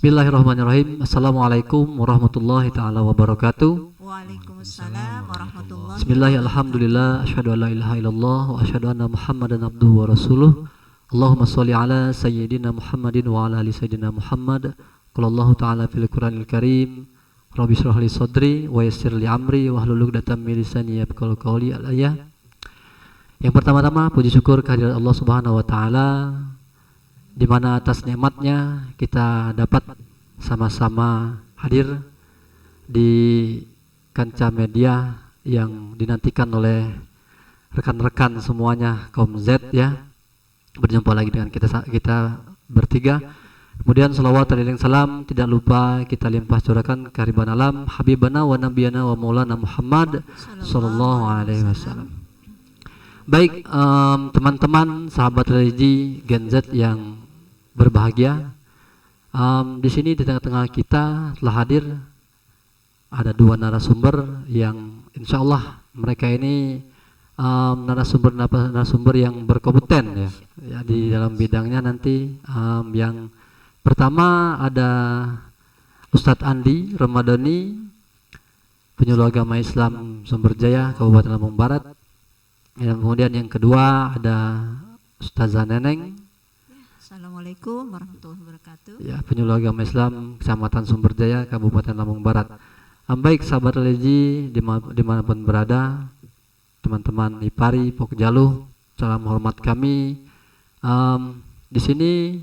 Bismillahirrahmanirrahim. Assalamualaikum warahmatullahi taala wabarakatuh. Waalaikumsalam warahmatullahi Bismillahirrahmanirrahim. Alhamdulillah, asyhadu an la ilaha illallah wa asyhadu anna Muhammadan abduhu wa rasuluh. Allahumma shalli ala sayyidina Muhammadin wa ala ali sayyidina Muhammad. Qala Allah taala fil Qur'anil Karim, Rabbi shrah li sadri wa yassir li amri wahlul 'uqdatam min lisani yafqahu qawli. Al-ayah. Yang pertama-tama puji syukur kehadirat Allah Subhanahu wa taala, di mana atas nikmatnya kita dapat sama-sama hadir di kancah media yang dinantikan oleh rekan-rekan semuanya kaum Z ya. Berjumpa lagi dengan kita bertiga. Kemudian salawat dan salam tidak lupa kita limpah curahkan ke hariban alam habibana wa nabiyana wa maulana Muhammad sallallahu alaihi wasallam. Baik, teman-teman sahabat religi Gen Z yang berbahagia, di sini di tengah-tengah kita telah hadir ada dua narasumber yang insya Allah mereka ini narasumber yang berkompeten ya di dalam bidangnya nanti. Yang pertama ada Ustadz Andi Ramadhani, penyuluh agama Islam Sumberjaya Kabupaten Lampung Barat. Kemudian yang kedua ada Ustazah Neneng. Assalamualaikum warahmatullahi wabarakatuh. Ya, penyuluh agama Islam Kecamatan Sumberjaya Kabupaten Lampung Barat. Baik sahabat religi dimanapun berada, teman-teman Ipari, Pokjaluh, salam hormat kami. Di sini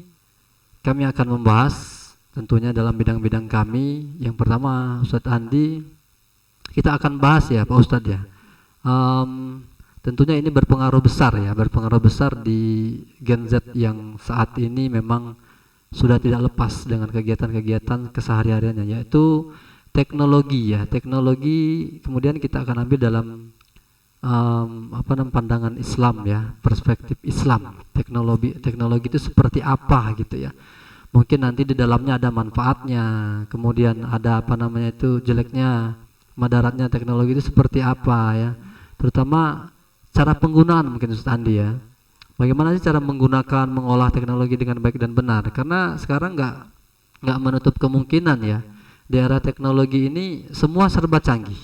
kami akan membahas tentunya dalam bidang-bidang kami. Yang pertama Ustadz Andi, kita akan bahas ya Pak Ustadz ya. Tentunya ini berpengaruh besar di Gen Z yang saat ini memang sudah tidak lepas dengan kegiatan-kegiatan kesehariannya, yaitu teknologi ya. Teknologi kemudian kita akan ambil dalam pandangan Islam ya, perspektif Islam. Teknologi itu seperti apa gitu ya. Mungkin nanti di dalamnya ada manfaatnya, kemudian ada jeleknya, madaratnya teknologi itu seperti apa ya. Terutama cara penggunaan mungkin Ustaz Andi ya. Bagaimana sih cara menggunakan, mengolah teknologi dengan baik dan benar? Karena sekarang nggak menutup kemungkinan ya. Di era teknologi ini semua serba canggih.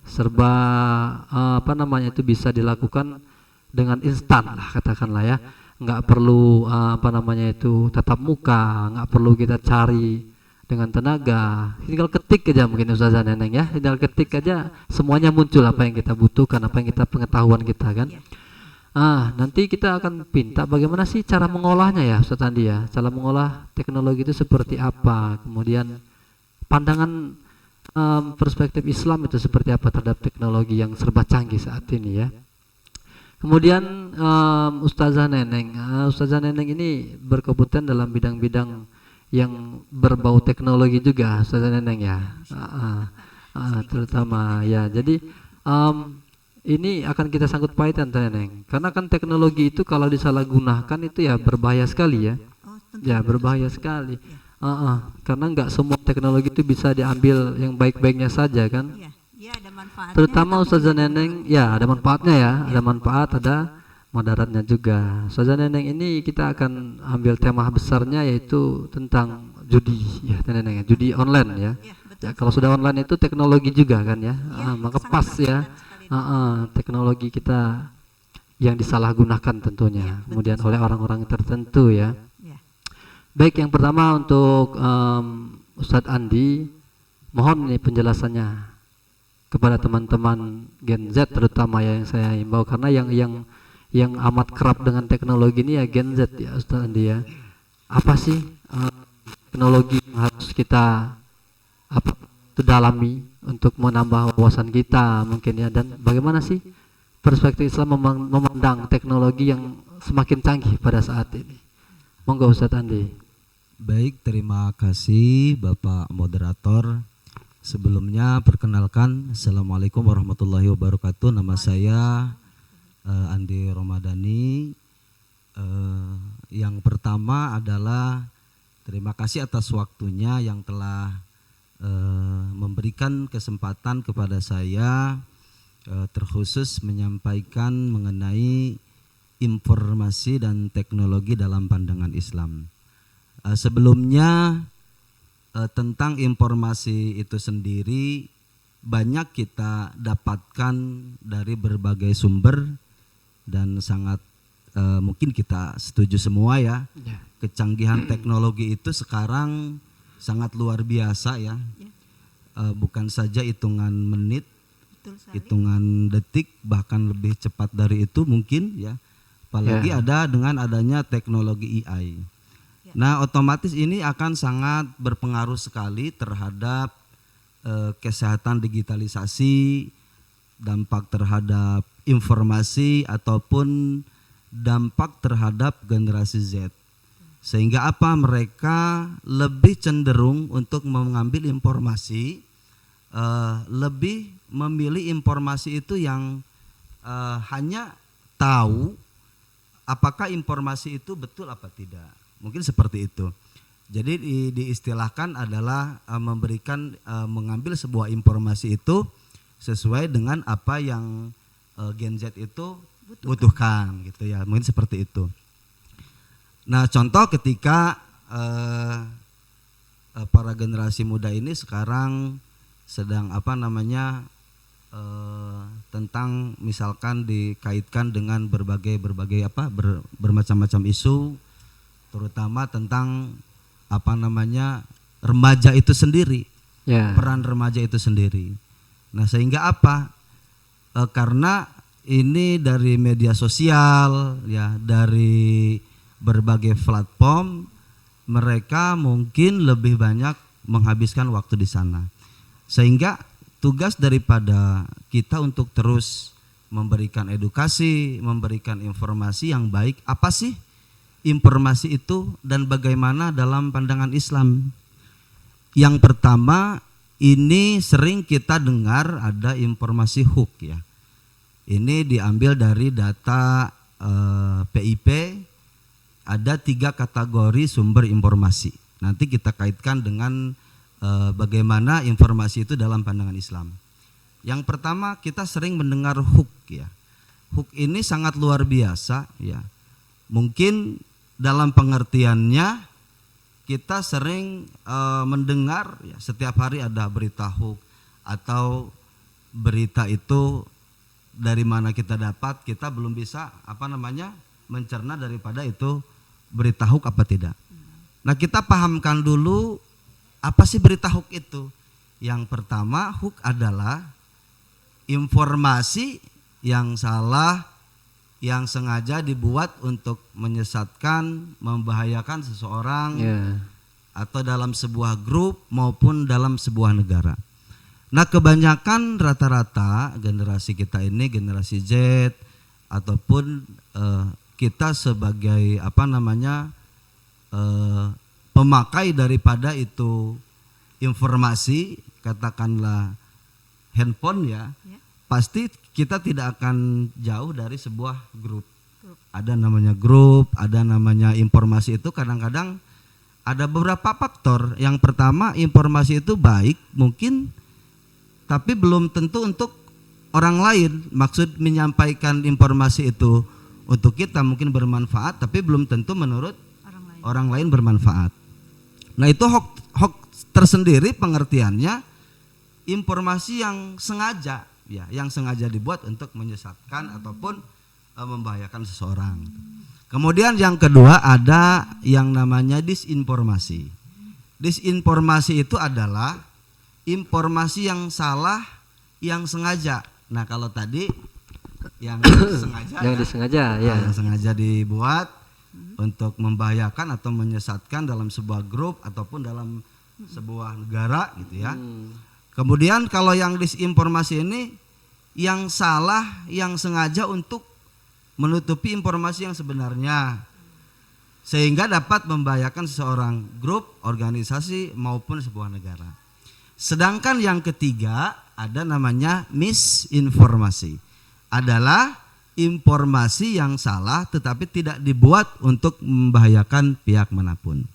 Serba itu bisa dilakukan dengan instan lah katakanlah ya. Nggak perlu tatap muka, nggak perlu kita cari dengan tenaga, tinggal ketik aja mungkin Ustazah Neneng ya, tinggal ketik aja semuanya muncul apa yang kita butuhkan, apa yang kita pengetahuan kita kan. Nanti kita akan pinta bagaimana sih cara mengolahnya ya Ustaz Andi ya, cara mengolah teknologi itu seperti apa, kemudian pandangan perspektif Islam itu seperti apa terhadap teknologi yang serba canggih saat ini ya. Kemudian Ustazah Neneng ini berkompeten dalam bidang-bidang yang berbau teknologi juga Ustazah Neneng ya, terutama ya. Jadi ini akan kita sangkut pautan Neneng, karena kan teknologi itu kalau disalahgunakan itu ya berbahaya sekali ya. Ya berbahaya sekali. Karena nggak semua teknologi itu bisa diambil yang baik-baiknya saja kan. Ada manfaatnya, terutama Ustazah Neneng ya, ada manfaatnya ya, ada manfaat, ada madaratnya juga. Ustazah Neneng ini kita akan ambil tema besarnya yaitu tentang judi ya Neneng ya, judi online ya. Ya kalau sudah online itu teknologi juga kan ya. Maka pas ya. Teknologi kita yang disalahgunakan tentunya kemudian oleh orang-orang tertentu ya. Baik, yang pertama untuk Ustadz Andi, mohon nih penjelasannya kepada teman-teman Gen Z terutama ya, yang saya himbau karena yang amat kerap dengan teknologi ini ya Gen Z ya Ustaz Andi ya. Apa sih teknologi yang harus kita dalami untuk menambah wawasan kita mungkin ya, dan bagaimana sih perspektif Islam memandang teknologi yang semakin canggih pada saat ini? Monggo Ustaz Andi. Baik, terima kasih Bapak Moderator. Sebelumnya perkenalkan, Assalamualaikum warahmatullahi wabarakatuh. Nama saya Andi Ramadhani. Yang pertama adalah terima kasih atas waktunya yang telah memberikan kesempatan kepada saya terkhusus menyampaikan mengenai informasi dan teknologi dalam pandangan Islam. Sebelumnya tentang informasi itu sendiri banyak kita dapatkan dari berbagai sumber dan sangat mungkin kita setuju semua ya. Ya. Kecanggihan teknologi itu sekarang sangat luar biasa ya. Bukan saja hitungan menit, Betul sekali. hitungan detik, bahkan lebih cepat dari itu mungkin ya. Apalagi ada dengan adanya teknologi AI. Nah, otomatis ini akan sangat berpengaruh sekali terhadap kesehatan digitalisasi, dampak terhadap informasi ataupun dampak terhadap generasi Z. Sehingga apa? Mereka lebih cenderung untuk mengambil informasi, lebih memilih informasi itu yang hanya tahu apakah informasi itu betul apa tidak. Mungkin seperti itu. Jadi diistilahkan adalah mengambil sebuah informasi itu sesuai dengan apa yang Gen Z itu butuhkan gitu ya. Mungkin seperti itu. Nah, contoh ketika para generasi muda ini sekarang sedang tentang misalkan dikaitkan dengan berbagai bermacam-macam isu, terutama tentang remaja itu sendiri, peran remaja itu sendiri. Nah, sehingga apa? Karena ini dari media sosial ya, dari berbagai platform, mereka mungkin lebih banyak menghabiskan waktu di sana. Sehingga tugas daripada kita untuk terus memberikan edukasi, memberikan informasi yang baik. Apa sih informasi itu dan bagaimana dalam pandangan Islam? Yang pertama, ini sering kita dengar ada informasi hoax ya. Ini diambil dari data PIP, ada 3 kategori sumber informasi. Nanti kita kaitkan dengan bagaimana informasi itu dalam pandangan Islam. Yang pertama, kita sering mendengar hoax ya. Hoax ini sangat luar biasa ya. Mungkin dalam pengertiannya kita sering mendengar ya, setiap hari ada berita hoax, atau berita itu dari mana kita dapat, kita belum bisa mencerna daripada itu berita hoax apa tidak. Nah, kita pahamkan dulu apa sih berita hoax itu. Yang pertama, hoax adalah informasi yang salah, yang sengaja dibuat untuk menyesatkan, membahayakan seseorang, atau dalam sebuah grup maupun dalam sebuah negara. Nah, kebanyakan rata-rata generasi kita ini, generasi Z, ataupun kita sebagai pemakai daripada itu informasi, katakanlah handphone ya, pasti kita tidak akan jauh dari sebuah grup. Ada namanya grup, ada namanya informasi itu kadang-kadang ada beberapa faktor. Yang pertama, informasi itu baik mungkin, tapi belum tentu untuk orang lain. Maksud menyampaikan informasi itu untuk kita mungkin bermanfaat, tapi belum tentu menurut orang lain bermanfaat. Nah, itu hoax tersendiri pengertiannya informasi yang sengaja ya, yang sengaja dibuat untuk menyesatkan ataupun membahayakan seseorang. Kemudian yang kedua ada yang namanya disinformasi. Disinformasi itu adalah informasi yang salah yang sengaja. Nah, kalau tadi yang sengaja yang disengaja ya, yang sengaja dibuat untuk membahayakan atau menyesatkan dalam sebuah grup ataupun dalam sebuah negara gitu ya. Kemudian kalau yang disinformasi ini yang salah yang sengaja untuk menutupi informasi yang sebenarnya, sehingga dapat membahayakan seseorang, grup, organisasi maupun sebuah negara. Sedangkan yang ketiga ada namanya misinformasi. Adalah informasi yang salah tetapi tidak dibuat untuk membahayakan pihak manapun.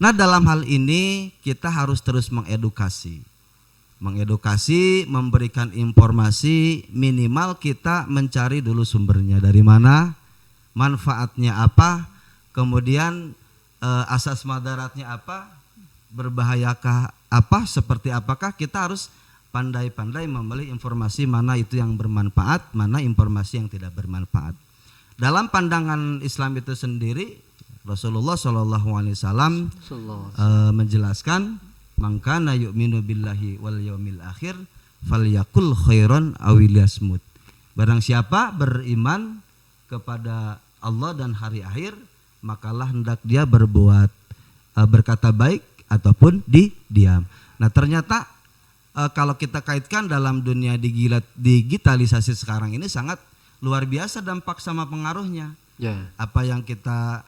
Nah, dalam hal ini kita harus terus mengedukasi, memberikan informasi, minimal kita mencari dulu sumbernya dari mana, manfaatnya apa, kemudian asas madaratnya apa, berbahayakah apa, seperti apakah, kita harus pandai-pandai memilih informasi mana itu yang bermanfaat, mana informasi yang tidak bermanfaat. Dalam pandangan Islam itu sendiri, Rasulullah SAW menjelaskan, mangkana yu'minu billahi wal yaumil akhir falyakul khairan awil yasmut. Barang siapa beriman kepada Allah dan hari akhir, makalah hendak dia berkata baik ataupun diam. Nah, ternyata kalau kita kaitkan dalam dunia digitalisasi sekarang ini sangat luar biasa dampak sama pengaruhnya. Apa yang kita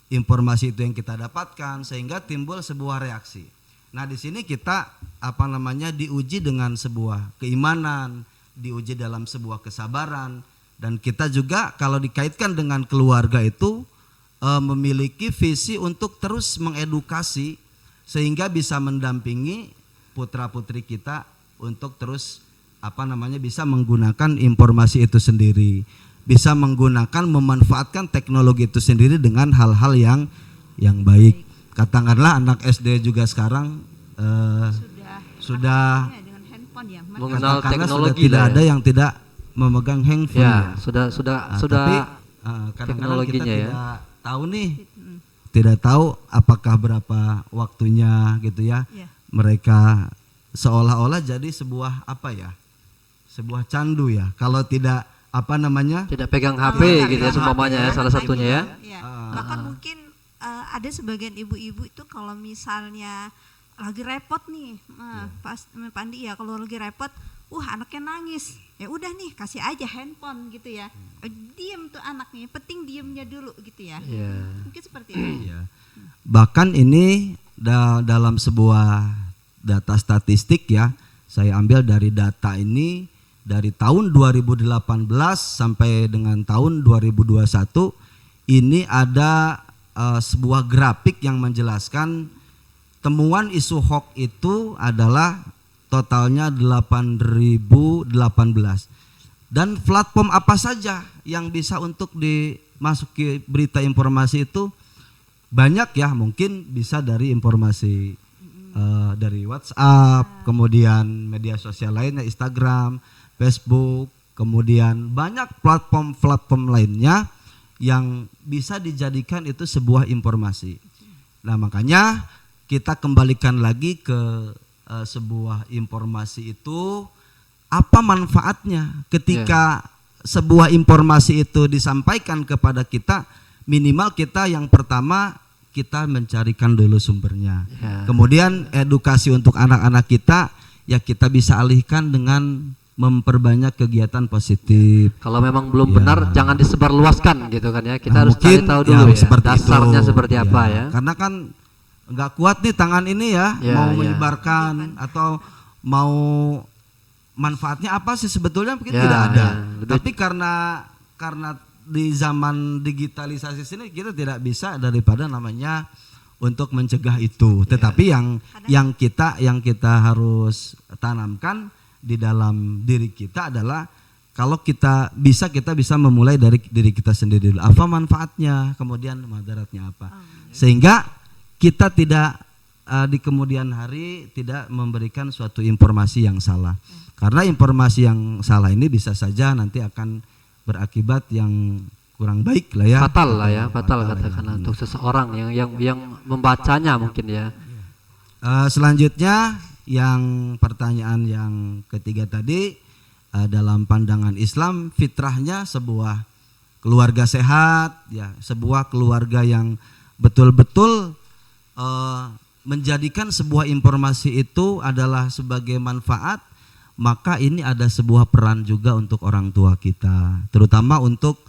informasi itu yang kita dapatkan, sehingga timbul sebuah reaksi. Nah, di sini kita diuji dengan sebuah keimanan, diuji dalam sebuah kesabaran, dan kita juga kalau dikaitkan dengan keluarga itu memiliki visi untuk terus mengedukasi sehingga bisa mendampingi putra-putri kita untuk terus bisa menggunakan informasi itu sendiri, bisa menggunakan, memanfaatkan teknologi itu sendiri dengan hal-hal yang baik. Katakanlah anak SD juga sekarang sudah dengan handphone ya, mengenal teknologi, sudah tidak ada yang tidak memegang handphone. Ya, sudah tapi kadang-kadang kita tidak tahu nih, tidak tahu apakah berapa waktunya gitu ya. Mereka seolah-olah jadi sebuah sebuah candu ya. Kalau tidak tidak pegang HP gitu ya, semuanya ya, salah satunya ya. Bahkan mungkin ada sebagian ibu-ibu itu kalau misalnya lagi repot nih, pas Pandi ya, kalau lagi repot, anaknya nangis, ya udah nih kasih aja handphone gitu ya, diam tuh anaknya, penting diamnya dulu gitu ya. Mungkin seperti itu. Bahkan ini dalam sebuah data statistik ya, saya ambil dari data ini dari tahun 2018 sampai dengan tahun 2021, ini ada sebuah grafik yang menjelaskan temuan isu hoax itu adalah totalnya 8.018. Dan platform apa saja yang bisa untuk dimasuki berita informasi itu banyak ya, mungkin bisa dari informasi dari WhatsApp, kemudian media sosial lainnya, Instagram, Facebook, kemudian banyak platform-platform lainnya yang bisa dijadikan itu sebuah informasi. Nah, makanya kita kembalikan lagi ke sebuah informasi itu, apa manfaatnya ketika sebuah informasi itu disampaikan kepada kita. Minimal kita yang pertama, kita mencarikan dulu sumbernya. Kemudian edukasi untuk anak-anak kita, ya kita bisa alihkan dengan memperbanyak kegiatan positif. Kalau memang belum benar, jangan disebarluaskan gitu kan ya. Kita harus cari tahu dulu dasarnya seperti apa ya. Karena kan nggak kuat nih tangan ini mau menyebarkan atau mau manfaatnya apa sih sebetulnya mungkin tidak ada. Tapi karena di zaman digitalisasi sini kita tidak bisa daripada namanya untuk mencegah itu. Tetapi yang kita harus tanamkan di dalam diri kita adalah kalau kita bisa memulai dari diri kita sendiri dulu. Apa manfaatnya, kemudian madaratnya apa. Sehingga kita tidak di kemudian hari tidak memberikan suatu informasi yang salah. Karena informasi yang salah ini bisa saja nanti akan berakibat yang kurang baik lah ya. Fatal katakanlah untuk seseorang yang membacanya mungkin ya. Selanjutnya yang pertanyaan yang ketiga tadi, dalam pandangan Islam fitrahnya sebuah keluarga sehat ya, sebuah keluarga yang betul-betul menjadikan sebuah informasi itu adalah sebagai manfaat, maka ini ada sebuah peran juga untuk orang tua kita, terutama untuk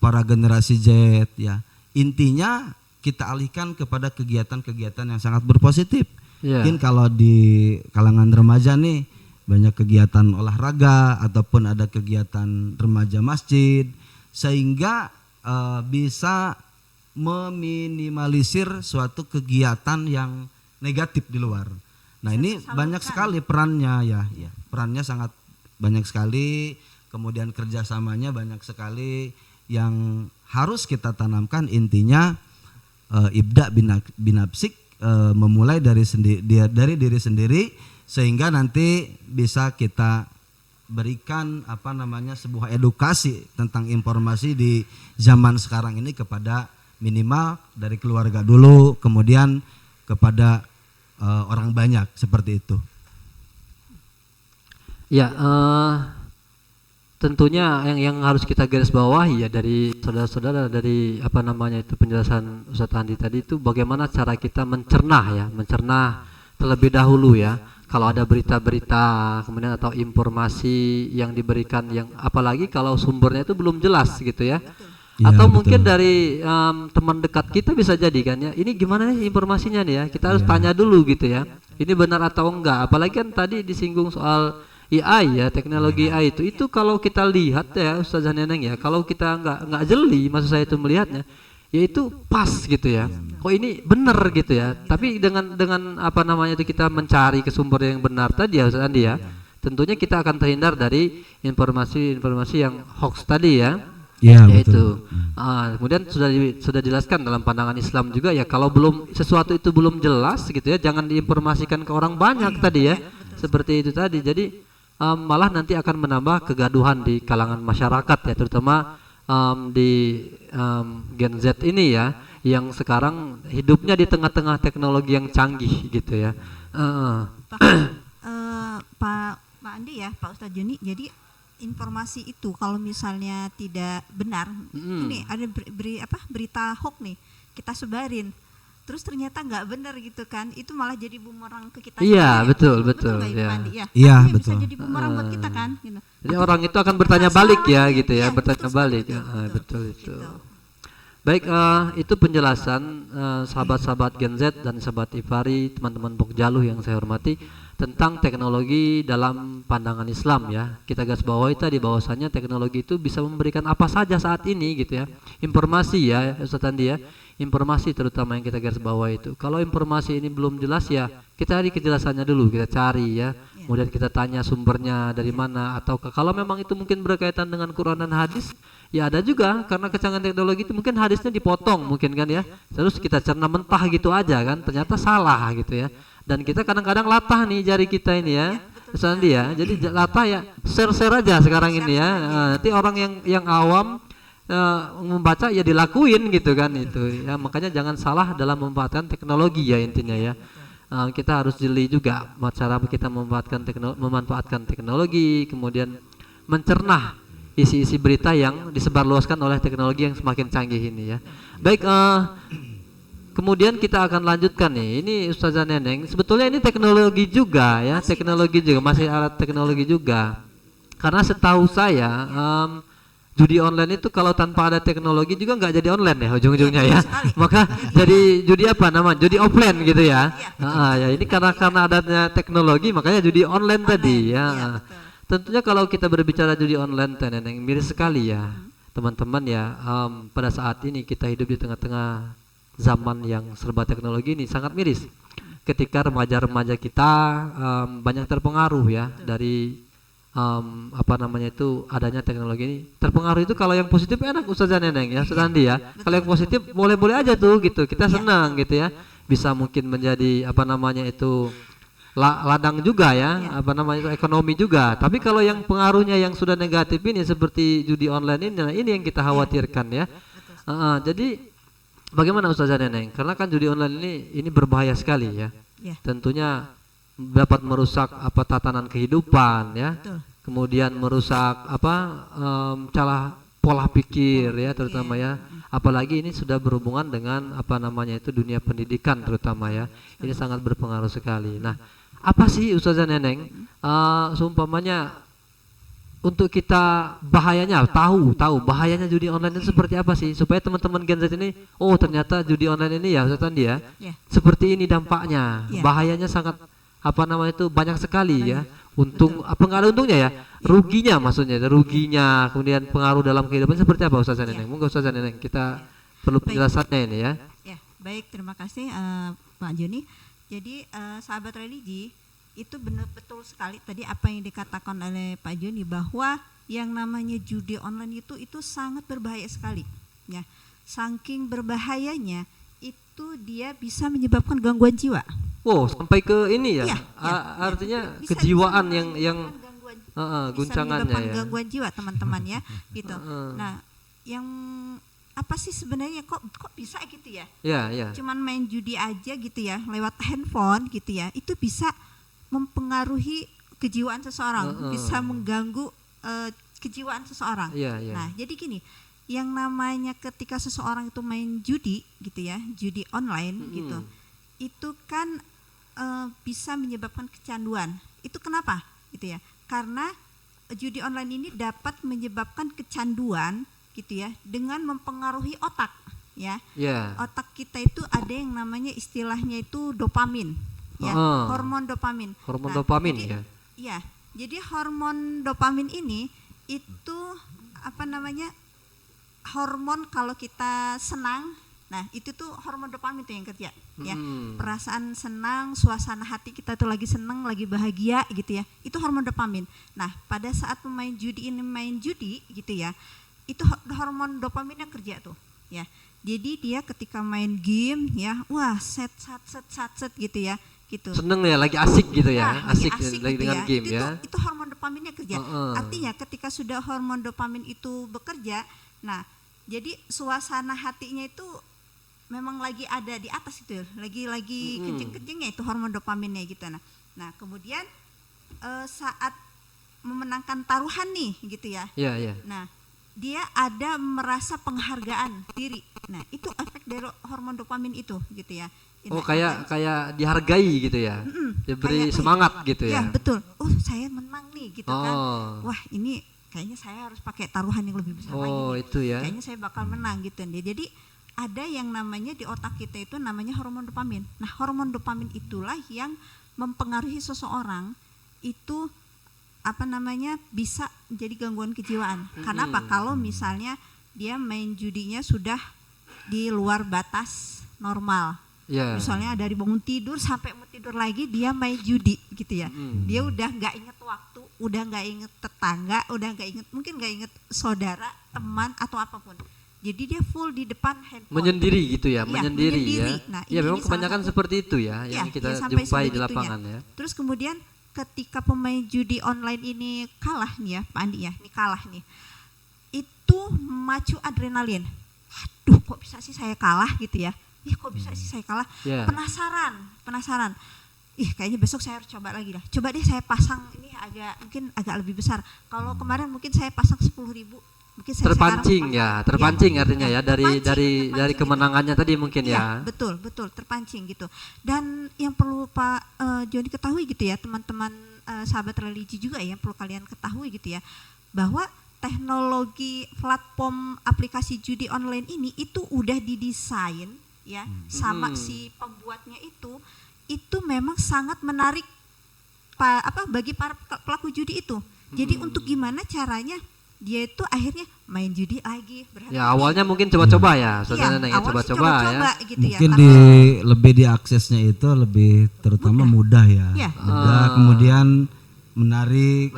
para generasi Z ya. Intinya kita alihkan kepada kegiatan-kegiatan yang sangat berpositif. Mungkin kalau di kalangan remaja nih banyak kegiatan olahraga ataupun ada kegiatan remaja masjid, sehingga bisa meminimalisir suatu kegiatan yang negatif di luar. Nah, ini banyak sekali perannya ya. Perannya sangat banyak sekali, kemudian kerjasamanya banyak sekali yang harus kita tanamkan. Intinya ibda binafsik memulai dari diri sendiri, sehingga nanti bisa kita berikan sebuah edukasi tentang informasi di zaman sekarang ini kepada minimal dari keluarga dulu, kemudian kepada orang banyak, seperti itu. Ya, tentunya yang harus kita garis bawahi ya dari saudara-saudara, dari penjelasan Ustadz Andi tadi itu, bagaimana cara kita mencerna terlebih dahulu ya. Kalau ada berita-berita kemudian atau informasi yang diberikan, yang apalagi kalau sumbernya itu belum jelas gitu ya. Ya, atau mungkin dari teman dekat kita bisa jadi kan ya, ini gimana nih informasinya nih ya, kita harus tanya dulu gitu ya, ini benar atau enggak. Apalagi kan tadi disinggung soal AI ya, teknologi AI itu kalau kita lihat ya Ustazah Neneng ya, kalau kita nggak jeli, maksud saya itu melihatnya, ya itu pas gitu ya, kok ini benar gitu ya. Tapi dengan itu kita mencari ke sumber yang benar tadi ya Ustaz Andi ya, tentunya kita akan terhindar dari informasi yang hoax tadi ya. Ya, yaitu kemudian sudah dijelaskan dalam pandangan Islam juga ya, kalau sesuatu itu belum jelas gitu ya, jangan diinformasikan ke orang banyak tadi ya, seperti itu tadi. Jadi malah nanti akan menambah kegaduhan di kalangan masyarakat ya, terutama di Gen Z ini ya, yang sekarang hidupnya di tengah-tengah teknologi yang canggih gitu ya. Pak Andi ya, Pak Ustadz Joni, jadi informasi itu kalau misalnya tidak benar, ini ada berita hoax nih, kita sebarin, terus ternyata nggak benar gitu kan, itu malah jadi bumerang ke kita. Iya, betul ya. Iya, betul. Bisa jadi bumerang buat kita kan gitu. Jadi orang itu akan bertanya balik ya gitu ya, bertanya balik. Betul itu. Gitu. Baik, itu penjelasan sahabat-sahabat Gen Z dan sahabat Ifari, teman-teman Pokjaluh yang saya hormati, tentang teknologi dalam pandangan Islam ya. Kita garis bawahi tadi bahwasanya teknologi itu bisa memberikan apa saja saat ini gitu ya. Informasi ya Ustaz Andi ya. Informasi terutama yang kita garis bawahi itu. Kalau informasi ini belum jelas ya, kita cari kejelasannya dulu, kita cari ya. Kemudian kita tanya sumbernya dari mana, atau kalau memang itu mungkin berkaitan dengan Quran dan hadis, ya ada juga, karena kecanggihan teknologi itu mungkin hadisnya dipotong mungkin kan ya. Terus kita cerna mentah gitu aja kan, ternyata salah gitu ya. Dan kita kadang-kadang latah nih jari kita ini ya, Sandi ya. Jadi latah ya, share aja sekarang ini ya. Nanti orang yang awam membaca ya dilakuin gitu kan itu. Ya makanya jangan salah dalam memanfaatkan teknologi ya intinya ya. Kita harus jeli juga cara kita memanfaatkan teknologi, kemudian mencerna isi-isi berita yang disebarluaskan oleh teknologi yang semakin canggih ini ya. Baik. Kemudian kita akan lanjutkan nih, ini Ustazah Neneng, sebetulnya ini teknologi juga ya, masih alat teknologi juga. Karena setahu saya judi online itu kalau tanpa ada teknologi juga nggak jadi online ya ujung-ujungnya ya. Maka jadi judi judi offline gitu ya. Ya ini karena adanya teknologi makanya judi online tadi ya. Tentunya kalau kita berbicara judi online Neneng, miris sekali ya teman-teman ya. Pada saat ini kita hidup di tengah-tengah zaman yang serba teknologi ini, sangat miris ketika remaja-remaja kita banyak terpengaruh ya dari adanya teknologi ini. Terpengaruh itu kalau yang positif enak Ustazah Neneng ya, Ustaz Andi ya. Kalau yang positif boleh-boleh aja tuh gitu, kita senang gitu ya, bisa mungkin menjadi ladang juga ya, ekonomi juga. Tapi kalau yang pengaruhnya yang sudah negatif ini seperti judi online ini yang kita khawatirkan ya. Jadi bagaimana Ustazah Neneng? Karena kan judi online ini berbahaya sekali ya. Tentunya dapat merusak tatanan kehidupan ya. Kemudian merusak cara pola pikir ya terutama ya. Apalagi ini sudah berhubungan dengan dunia pendidikan terutama ya. Ini sangat berpengaruh sekali. Nah, apa sih Ustazah Neneng seumpamanya untuk kita bahayanya, tahu bahayanya judi online itu seperti apa sih, supaya teman-teman Gen Z ini, ternyata judi online ini ya Ustaz Andi ya, seperti ini dampaknya, bahayanya sangat banyak sekali ya. Untung nggak ada untungnya ya, ruginya maksudnya, kemudian pengaruh dalam kehidupan seperti apa Ustaz Neneng? Mungkin Ustaz Neneng kita perlu penjelasannya ini ya. Ya, baik, terima kasih Pak Joni. Jadi sahabat religi, itu betul sekali tadi apa yang dikatakan oleh Pak Joni, bahwa yang namanya judi online itu sangat berbahaya sekali ya. Saking berbahayanya itu dia bisa menyebabkan gangguan jiwa. Wow, sampai ke ini ya? Iya, Artinya Bisa kejiwaan menyebabkan yang gangguan, guncangannya bisa menyebabkan ya. gangguan jiwa teman-teman ya, gitu. Nah, yang apa sih sebenarnya kok bisa gitu ya? Ya. Cuman main judi aja gitu ya, lewat handphone gitu ya, itu bisa mempengaruhi kejiwaan seseorang, bisa mengganggu kejiwaan seseorang. Iya. Nah, jadi gini, yang namanya ketika seseorang itu main judi gitu ya, judi online gitu, itu kan bisa menyebabkan kecanduan. Itu kenapa? Gitu ya. Karena judi online ini dapat menyebabkan kecanduan gitu ya, dengan mempengaruhi otak ya. Otak kita itu ada yang namanya istilahnya itu dopamin ya, hormon dopamin. Hormon dopamin jadi, ya. Iya. Jadi hormon dopamin ini itu apa namanya? Hormon kalau kita senang. Nah, itu tuh hormon dopamin tuh yang kerja ya. Perasaan senang, suasana hati kita tuh lagi senang, lagi bahagia gitu ya. Itu hormon dopamin. Nah, pada saat pemain judi ini main judi gitu ya, itu hormon dopaminnya kerja tuh ya. Jadi dia ketika main game ya, wah set gitu ya, gitu. Seneng ya, lagi asik gitu ya, Nah, asik gitu dengan ya. game ya. Itu hormon dopaminnya kerja. Artinya ketika sudah hormon dopamin itu bekerja, nah jadi suasana hatinya itu memang lagi ada di atas itu, lagi kenceng-kencengnya itu hormon dopaminnya gitu. Nah kemudian saat memenangkan taruhan nih gitu ya. Iya. Nah dia ada merasa penghargaan diri. Nah itu efek dari hormon dopamin itu gitu ya. Oh, kayak dihargai gitu ya. Diberi semangat gitu ya. Iya, betul. Oh, saya menang nih gitu kan. Wah, ini kayaknya saya harus pakai taruhan yang lebih besar lagi nih. Itu ya. Kayaknya saya bakal menang gitu. Jadi ada yang namanya di otak kita itu namanya hormon dopamin. Nah, hormon dopamin itulah yang mempengaruhi seseorang itu apa namanya bisa jadi gangguan kejiwaan. Karena apa? Kalau misalnya dia main judinya sudah di luar batas normal. Misalnya dari bangun tidur sampai mau tidur lagi dia main judi gitu ya. Dia udah nggak inget waktu, udah nggak inget tetangga, udah nggak inget, mungkin nggak inget saudara, teman atau apapun. Jadi dia full di depan handphone. Menyendiri gitu ya, menyendiri ya. Nah, ya memang kebanyakan seperti itu ya, yang kita jumpai di lapangan ya. Terus kemudian ketika pemain judi online ini kalah nih ya, Pak Andi ya, ini kalah nih. Itu memacu adrenalin. Aduh, kok bisa sih saya kalah gitu ya. Kok bisa sih saya kalah? Penasaran. Kayaknya besok saya harus coba lagi dah. Coba deh saya pasang ini mungkin agak lebih besar. Kalau kemarin mungkin saya pasang 10.000, mungkin saya terpancing artinya ya dari kemenangannya tadi mungkin ya. Betul, terpancing gitu. Dan yang perlu Pak Joni ketahui gitu ya, teman-teman sahabat religi juga ya, yang perlu kalian ketahui gitu ya, bahwa teknologi platform aplikasi judi online ini itu udah didesain ya sama si pembuatnya itu memang sangat menarik bagi para pelaku judi itu. Jadi untuk gimana caranya dia itu akhirnya main judi lagi. Ya awalnya mungkin coba-coba ya, saudara coba-coba ya. Gitu mungkin ya. lebih diaksesnya itu lebih terutama mudah ya. Mudah, kemudian menarik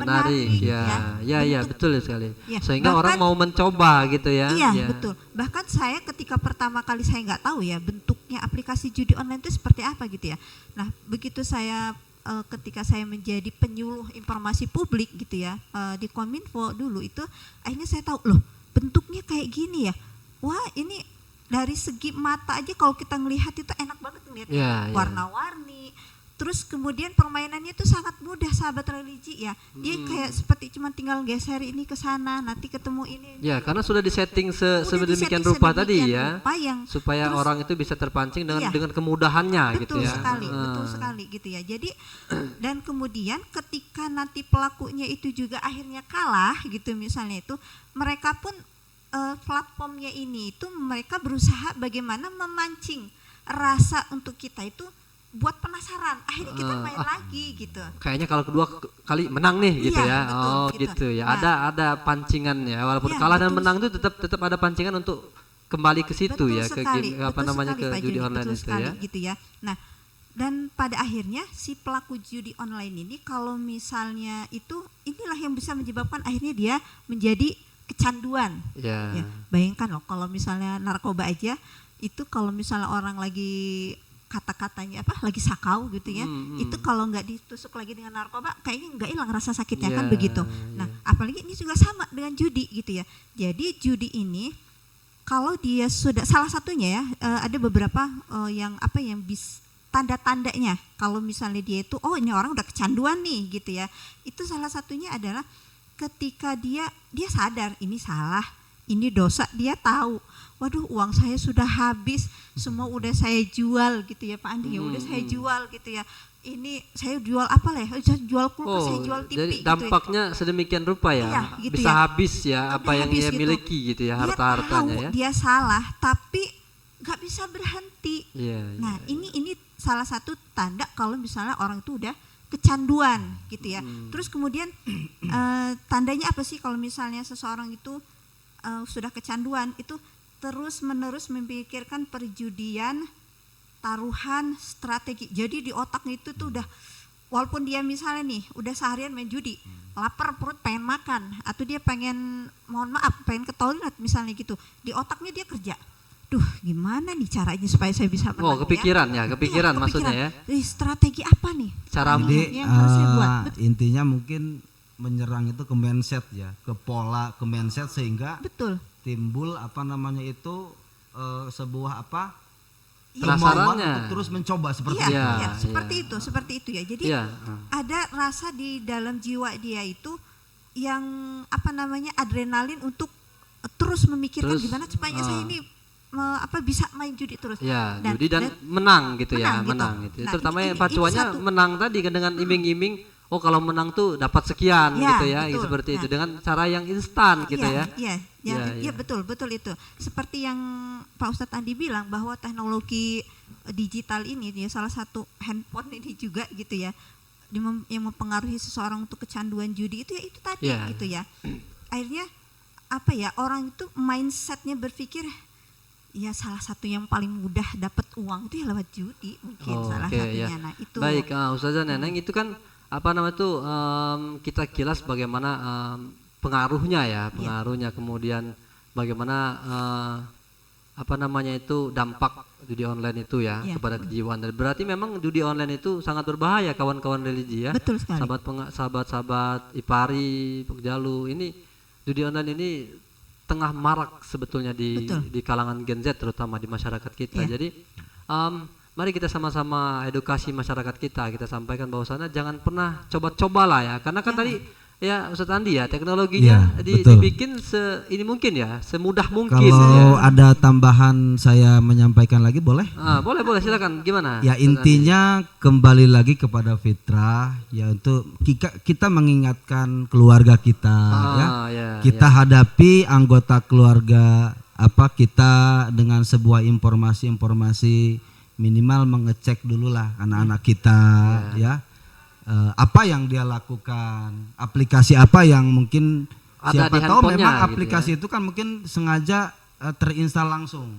ya betul sekali. Sehingga orang mau mencoba gitu ya. Iya, betul. Bahkan saya ketika pertama kali saya nggak tahu ya bentuknya aplikasi judi online itu seperti apa gitu ya. Nah, begitu saya ketika saya menjadi penyuluh informasi publik gitu ya di Kominfo dulu itu, akhirnya saya tahu loh bentuknya kayak gini ya. Wah, ini dari segi mata aja kalau kita ngelihat itu enak banget ngelihatnya, warna-warni. Terus kemudian permainannya itu sangat mudah sahabat religi ya. Dia kayak seperti cuma tinggal geser ini ke sana, nanti ketemu ini. Ya, karena sudah disetting sedemikian rupa tadi ya. Supaya orang itu bisa terpancing dengan kemudahannya gitu ya. Betul sekali gitu ya. Jadi dan kemudian ketika nanti pelakunya itu juga akhirnya kalah gitu misalnya itu, mereka pun platformnya ini itu mereka berusaha bagaimana memancing rasa untuk kita itu buat penasaran, akhirnya kita main lagi gitu. Kayaknya kalau kedua kali menang nih gitu ya. Betul, gitu ya. Nah, ada pancingan ya, walaupun kalah dan menang itu tetap ada pancingan untuk kembali ke situ ya, ke game, ke judi online itu ya. Gitu ya. Nah, dan pada akhirnya si pelaku judi online ini kalau misalnya inilah yang bisa menyebabkan akhirnya dia menjadi kecanduan. Ya, bayangkan loh kalau misalnya narkoba aja itu kalau misalnya orang lagi kata-katanya lagi sakau gitu ya, itu kalau nggak ditusuk lagi dengan narkoba kayaknya nggak hilang rasa sakitnya kan begitu. Nah apalagi ini juga sama dengan judi gitu ya. Jadi judi ini kalau dia sudah salah satunya ya, ada beberapa yang tanda-tandanya kalau misalnya dia itu ini orang udah kecanduan nih gitu ya. Itu salah satunya adalah ketika dia sadar ini salah, ini dosa, dia tahu, waduh uang saya sudah habis, semua udah saya jual gitu ya Pak Andi, ya udah saya jual gitu ya. Ini saya jual apa lah ya? Jual kulkas, saya jual TV. Jadi dampaknya gitu ya. Sedemikian rupa ya, iya, gitu bisa ya. Habis ya apa yang dia gitu. Miliki gitu ya, harta-hartanya ya. Dia salah, tapi nggak bisa berhenti. Nah ini salah satu tanda kalau misalnya orang itu udah kecanduan gitu ya. Terus kemudian tandanya apa sih kalau misalnya seseorang itu sudah kecanduan, itu terus menerus memikirkan perjudian, taruhan, strategi. Jadi di otaknya itu tuh udah, walaupun dia misalnya nih udah seharian main judi, lapar perut pengen makan, atau dia pengen pengen ke toilet misalnya gitu, di otaknya dia kerja. Duh gimana nih caranya supaya saya bisa menang, kepikiran ya, kepikiran maksudnya ya. Strategi apa nih? Cara yang harus saya buat? Intinya mungkin menyerang itu ke mindset ya, ke pola, ke mindset sehingga timbul sebuah penasarannya untuk terus mencoba seperti itu. Iya, seperti itu ya. Jadi ada rasa di dalam jiwa dia itu yang adrenalin untuk terus memikirkan gimana supaya saya ini bisa main judi terus. Ya, judi dan menang gitu ya, menang gitu. Nah, terutama yang pacuannya menang tadi dengan iming-iming. Kalau menang tuh dapat sekian gitu ya, seperti itu dengan cara yang instan gitu ya. Iya, betul itu. Seperti yang Pak Ustadz Andi bilang bahwa teknologi digital ini ya, salah satu handphone ini juga gitu ya, yang mempengaruhi seseorang untuk kecanduan judi itu ya itu tadi gitu ya. Akhirnya orang itu mindsetnya berpikir ya salah satu yang paling mudah dapat uang itu ya lewat judi mungkin salah satunya. Nah itu. Baik, Ustazah Neneng, itu kan kita kilas bagaimana pengaruhnya, kemudian bagaimana dampak judi online itu ya kepada kejiwaan. Dan berarti memang judi online itu sangat berbahaya kawan-kawan religi ya. Betul sekali. Sahabat-sahabat Ipari, Pekjalu, ini judi online ini tengah marak sebetulnya di kalangan Gen Z, terutama di masyarakat kita. Jadi mari kita sama-sama edukasi masyarakat kita sampaikan bahwasannya jangan pernah coba-cobalah ya, karena kan tadi ya Ustadz Andi ya, teknologinya dibikin ini mungkin ya, semudah mungkin. Kalau ada tambahan saya menyampaikan lagi boleh? Boleh silakan, gimana? Ya intinya kembali lagi kepada fitrah ya, untuk kita mengingatkan keluarga kita kita hadapi anggota keluarga kita dengan sebuah informasi minimal mengecek dulu lah anak-anak kita ya. Apa yang dia lakukan, aplikasi apa yang mungkin ada, siapa tahu memang aplikasi itu kan mungkin sengaja terinstal langsung.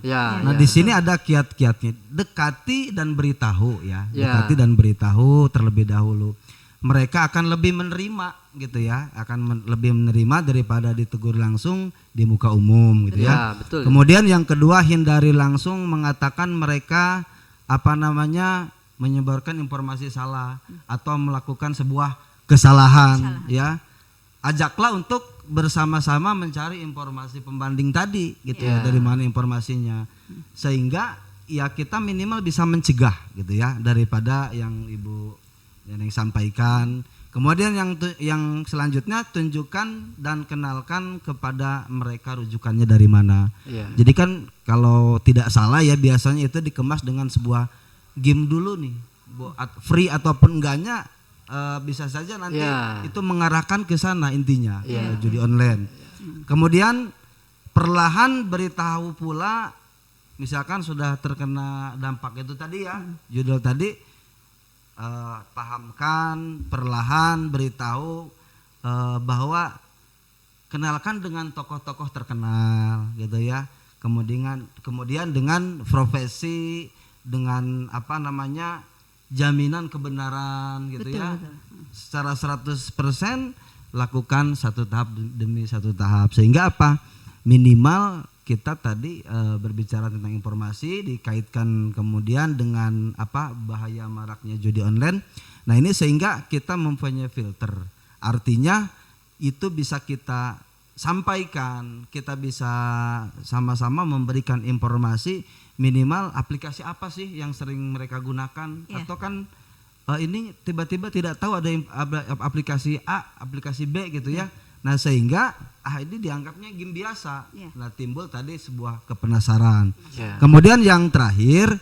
Di sini ada kiat-kiatnya, dekati dan beritahu ya, dekati dan beritahu terlebih dahulu. Mereka akan lebih menerima gitu ya, lebih menerima daripada ditegur langsung di muka umum gitu ya. Betul. Kemudian yang kedua, hindari langsung mengatakan mereka menyebarkan informasi salah atau melakukan sebuah kesalahan ya. Ajaklah untuk bersama-sama mencari informasi pembanding tadi gitu ya, dari mana informasinya, sehingga ya kita minimal bisa mencegah gitu ya, daripada yang Ibu yang sampaikan. Kemudian yang selanjutnya, tunjukkan dan kenalkan kepada mereka rujukannya dari mana. Jadi kan kalau tidak salah ya, biasanya itu dikemas dengan sebuah game dulu nih, free ataupun enggaknya, bisa saja nanti itu mengarahkan ke sana intinya, judi online. Kemudian perlahan beritahu pula, misalkan sudah terkena dampak itu tadi ya, judul tadi, pahamkan, perlahan beritahu bahwa kenalkan dengan tokoh-tokoh terkenal gitu ya. Kemudian dengan profesi, dengan jaminan kebenaran gitu, betul, ya. Betul. Secara 100% lakukan satu tahap demi satu tahap, sehingga minimal kita tadi berbicara tentang informasi dikaitkan kemudian dengan bahaya maraknya judi online. Nah ini sehingga kita mempunyai filter, artinya itu bisa kita sampaikan, kita bisa sama-sama memberikan informasi minimal aplikasi apa sih yang sering mereka gunakan, atau kan ini tiba-tiba tidak tahu ada aplikasi A, aplikasi B gitu ya. Nah sehingga ini dianggapnya game biasa. Nah timbul tadi sebuah kepenasaran. Kemudian yang terakhir,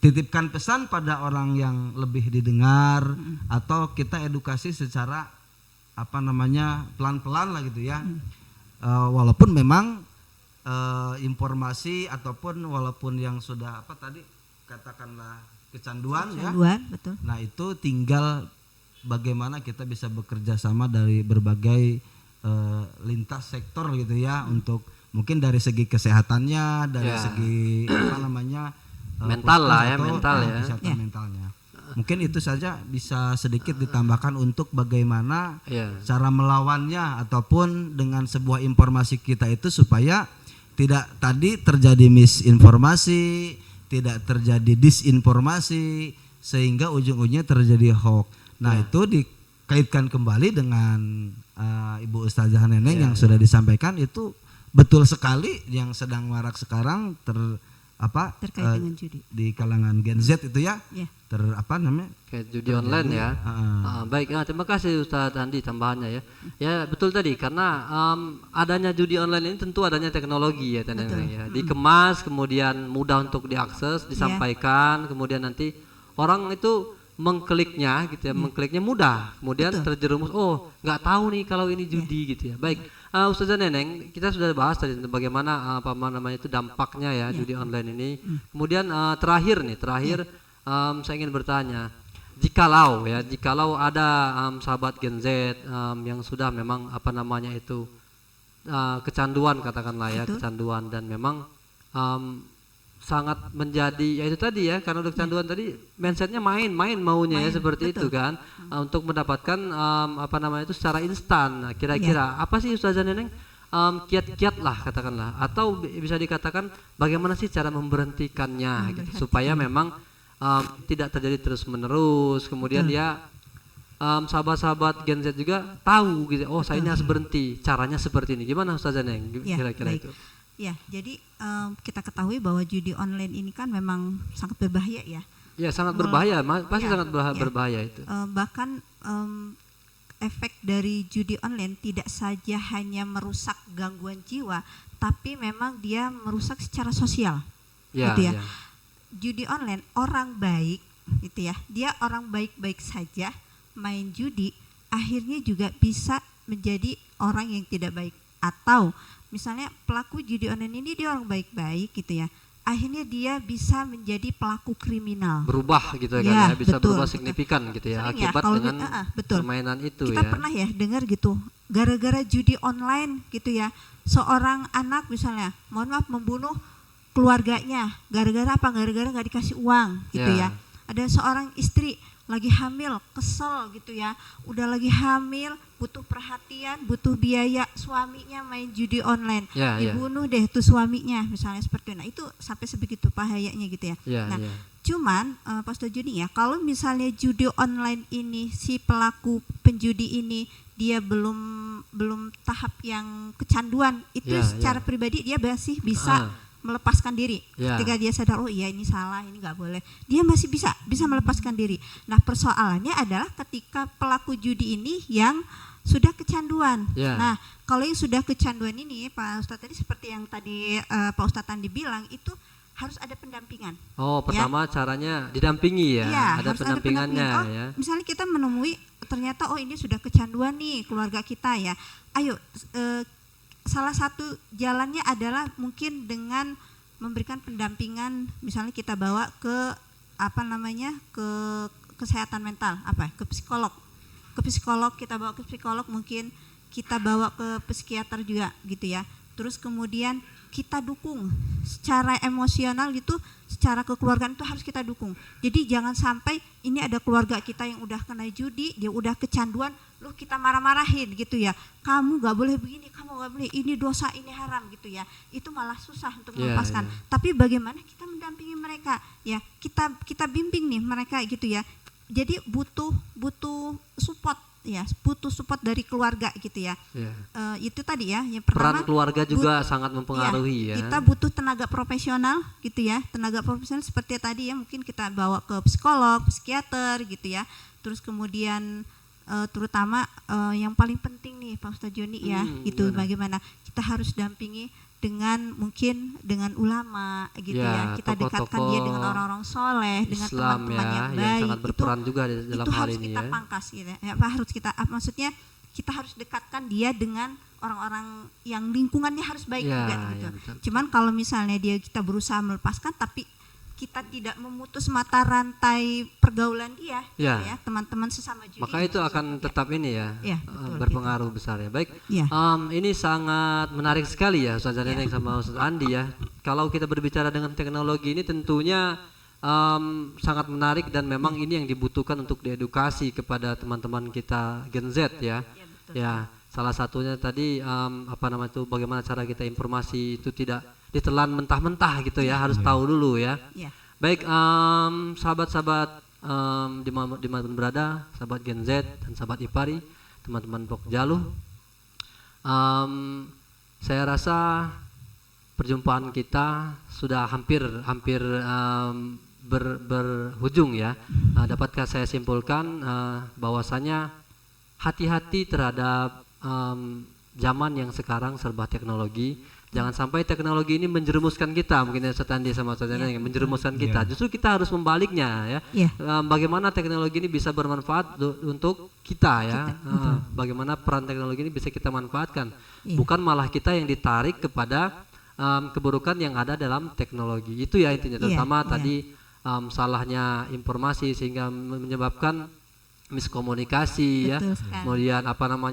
titipkan pesan pada orang yang lebih didengar, atau kita edukasi secara pelan-pelan lah gitu ya. Walaupun memang informasi ataupun walaupun yang sudah katakanlah kecanduan ya. Betul. Nah itu tinggal bagaimana kita bisa bekerja sama dari berbagai lintas sektor gitu ya, untuk mungkin dari segi kesehatannya, dari segi mental lah ya, kesehatan mentalnya. Mungkin itu saja bisa sedikit ditambahkan untuk bagaimana cara melawannya, ataupun dengan sebuah informasi kita itu supaya tidak tadi terjadi misinformasi, tidak terjadi disinformasi, sehingga ujung-ujungnya terjadi hoax. Nah itu dikaitkan kembali dengan Ibu Ustazah Neneng yang sudah disampaikan, itu betul sekali yang sedang marak sekarang terkait dengan judi di kalangan Gen Z itu ya. Kayak judi online ya. Baik, terima kasih Ustaz Andi tambahannya ya. Ya betul tadi, karena adanya judi online ini tentu adanya teknologi ya, ya. Dikemas kemudian mudah untuk diakses, disampaikan, kemudian nanti orang itu mengkliknya gitu ya, mengkliknya mudah, kemudian terjerumus, nggak tahu nih kalau ini judi gitu ya. Baik, Ustazah Neneng, kita sudah bahas tadi tentang bagaimana itu dampaknya ya judi online ini. Kemudian terakhir saya ingin bertanya, jikalau ada sahabat Gen Z yang sudah memang kecanduan katakanlah ya, kecanduan, dan memang sangat menjadi ya itu tadi ya, karena udah kecanduan tadi mindsetnya main maunya ya seperti itu kan, untuk mendapatkan itu secara instan. Nah, kira-kira apa sih Ustazah Neneng kiat-kiat lah katakanlah, atau bisa dikatakan bagaimana sih cara memberhentikannya gitu, supaya memang tidak terjadi terus menerus, kemudian dia sahabat-sahabat Gen Z juga tahu gitu, saya ini harus berhenti, caranya seperti ini. Gimana Ustazah Neneng kira-kira itu? Ya, jadi kita ketahui bahwa judi online ini kan memang sangat berbahaya ya. Ya, sangat berbahaya, pasti sangat berbahaya itu. Bahkan efek dari judi online tidak saja hanya merusak gangguan jiwa, tapi memang dia merusak secara sosial, gitu ya. Judi online, orang baik, gitu ya, dia orang baik-baik saja main judi, akhirnya juga bisa menjadi orang yang tidak baik. Atau misalnya pelaku judi online ini dia orang baik-baik gitu ya, akhirnya dia bisa menjadi pelaku kriminal, berubah gitu kan ya, bisa berubah signifikan gitu ya, akibat dengan permainan itu. Kita pernah ya dengar gitu, gara-gara judi online gitu ya, seorang anak misalnya membunuh keluarganya, gara-gara apa? Gara-gara nggak dikasih uang gitu ya. Ada seorang istri lagi hamil, kesel gitu ya, udah lagi hamil, butuh perhatian, butuh biaya, suaminya main judi online, dibunuh deh tuh suaminya misalnya seperti itu. Nah itu sampai sebegitu bahayanya gitu ya. Cuman Pak Ustadz Juni ya, kalau misalnya judi online ini si pelaku penjudi ini dia belum tahap yang kecanduan, itu secara pribadi dia masih bisa melepaskan diri. Ketika dia sadar, ini salah, ini nggak boleh, dia masih bisa melepaskan diri. Nah persoalannya adalah ketika pelaku judi ini yang sudah kecanduan. Nah kalau yang sudah kecanduan ini Pak Ustadz tadi, seperti yang tadi Pak Ustadz Andi bilang, itu harus ada pendampingan. Pertama caranya didampingi ya, ada pendampingannya ya. Misalnya kita menemui ternyata ini sudah kecanduan nih keluarga kita ya, ayo salah satu jalannya adalah mungkin dengan memberikan pendampingan, misalnya kita bawa ke ke kesehatan mental, ke psikolog. Kita bawa ke psikolog, mungkin kita bawa ke psikiater juga gitu ya. Terus kemudian kita dukung secara emosional gitu, secara kekeluargaan itu harus kita dukung. Jadi jangan sampai ini ada keluarga kita yang udah kena judi, dia udah kecanduan, lu kita marah-marahin gitu ya, kamu gak boleh begini, kamu gak boleh, ini dosa, ini haram gitu ya, itu malah susah untuk melepaskan. Tapi bagaimana kita mendampingi mereka ya, kita bimbing nih mereka gitu ya. Jadi butuh support ya, butuh support dari keluarga gitu ya. Itu tadi ya, yang pertama peran keluarga juga sangat mempengaruhi ya. Kita butuh tenaga profesional gitu ya, tenaga profesional seperti tadi ya, mungkin kita bawa ke psikolog, psikiater gitu ya. Terus kemudian terutama yang paling penting nih Pak Ustadz Joni ya, itu bagaimana kita harus dampingi mungkin dengan ulama gitu ya, kita dekatkan dia dengan orang-orang soleh, dengan teman-teman yang baik, yang sangat berperan juga dalam hal ini kita pangkas gitu ya, harus kita maksudnya kita harus dekatkan dia dengan orang-orang yang lingkungannya harus baik juga gitu. Cuman kalau misalnya kita berusaha melepaskan tapi kita tidak memutus mata rantai pergaulan dia gitu ya, teman-teman sesama judi, maka itu akan tetap ini ya, betul, berpengaruh besar ya. Baik, ini sangat menarik sekali ya Ustaz Neneng sama Ustaz Andi ya. Kalau kita berbicara dengan teknologi ini tentunya sangat menarik dan memang ini yang dibutuhkan untuk diedukasi kepada teman-teman kita Gen Z ya. Ya, salah satunya tadi bagaimana cara kita informasi itu tidak ditelan mentah-mentah gitu ya, harus tahu dulu ya. Baik, sahabat-sahabat dimanapun berada, sahabat Gen Z dan sahabat Ipari, teman-teman Pokjaluh, saya rasa perjumpaan kita sudah hampir berhujung ya. Dapatkah saya simpulkan bahwasanya hati-hati terhadap zaman yang sekarang serba teknologi. Jangan sampai teknologi ini menjerumuskan kita, mungkin Ustaz Andi sama Ustaz Neneng menjerumuskan kita. Justru kita harus membaliknya ya. Bagaimana teknologi ini bisa bermanfaat untuk kita ya. Bagaimana peran teknologi ini bisa kita manfaatkan. Bukan malah kita yang ditarik kepada keburukan yang ada dalam teknologi. Itu ya intinya, terutama tadi salahnya informasi sehingga menyebabkan miskomunikasi ya, kemudian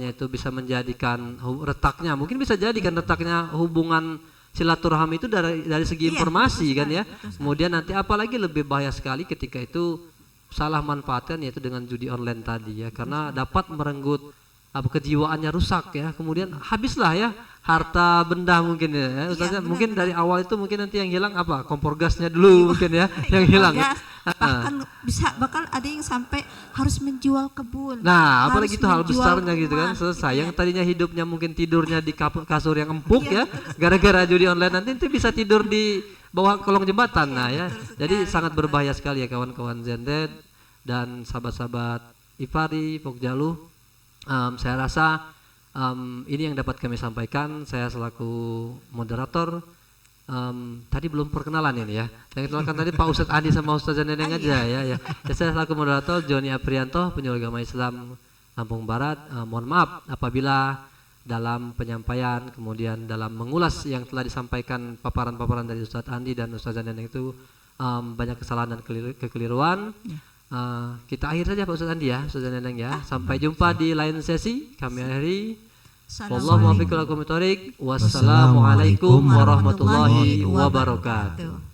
itu bisa menjadikan retaknya, mungkin bisa jadikan retaknya hubungan silaturahmi itu dari segi informasi kan ya. Kemudian nanti apalagi lebih bahaya sekali ketika itu salah manfaatkan, yaitu dengan judi online tadi ya, karena dapat merenggut kejiwaannya, rusak ya, kemudian habislah ya harta benda mungkin ya, Ustaznya. Mungkin dari awal itu mungkin nanti yang hilang kompor gasnya dulu mungkin ya yang hilang ya. Bahkan bakal ada yang sampai harus menjual kebun. Nah, apalagi itu hal besarnya gitu kan, selesai. Yang tadinya hidupnya mungkin tidurnya di kasur yang empuk ya, gara-gara judi online nanti bisa tidur di bawah kolong jembatan. Nah ya, jadi sangat berbahaya sekali ya kawan-kawan Gen Z dan sahabat-sahabat Ipari, Pokjaluh. Saya rasa ini yang dapat kami sampaikan. Saya selaku moderator, tadi belum perkenalan ini ya. Saya kenalkan tadi Pak Ustadz Andi sama Ustazah Neneng aja ya. Saya selaku moderator Joni Aprianto, penyuluh agama Islam Lampung Barat. Mohon maaf apabila dalam penyampaian kemudian dalam mengulas yang telah disampaikan paparan-paparan dari Ustadz Andi dan Ustazah Neneng itu banyak kesalahan dan kekeliruan. Kita akhir saja Pak Ustadz Andi ya, Ustazah Neneng ya. Sampai jumpa di lain sesi. Kami akhiri. Wassalamualaikum warahmatullahi wabarakatuh.